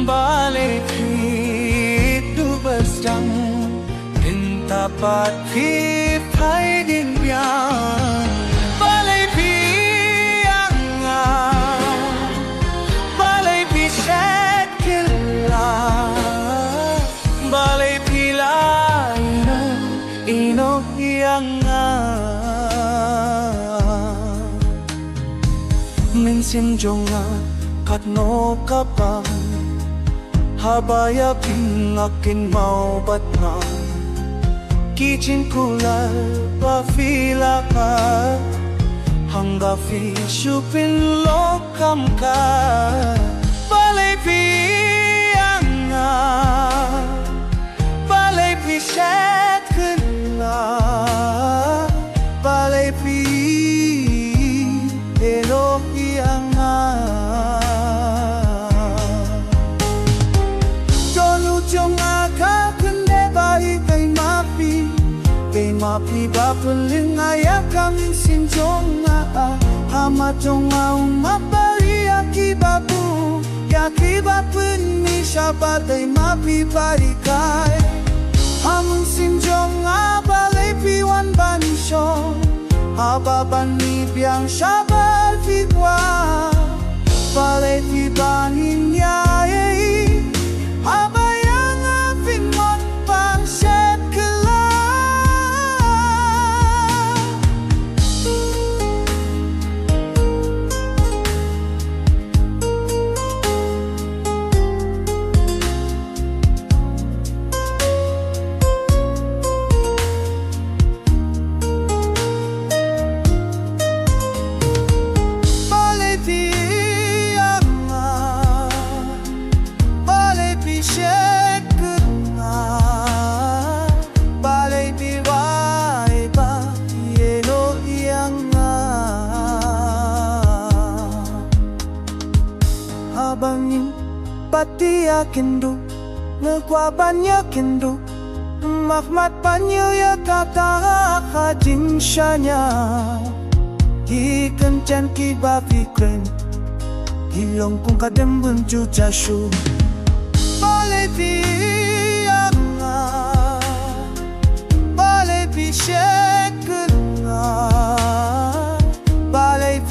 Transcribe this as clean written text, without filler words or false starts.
Balei du bestang in tapat phi phai din biang Balei yang Balei pi set killa Balei pila ino yang min sim Jong kat no kapang habaya pingakin mau bat nga kichin kulal pa fila ka hangga fi shupin lokam ka Balei piyang Balei pi set kena Balei pi elo yang Jong kunde bayi kay mapi ba peling ayakang sin Jong hama Jong umabari akibabu yakibapun ni shabatay mapi barikay hamon sin Jong Balei piwan banisyo ababan ni biyang shabal fitwa Balei pi banin yae Abangin pati akindu ngekwabannya kindu mahmat panyo ya kata hajin shanya ikan ki bafikren hilong kung kadem bunju jashu Balei yang Balei shek Balei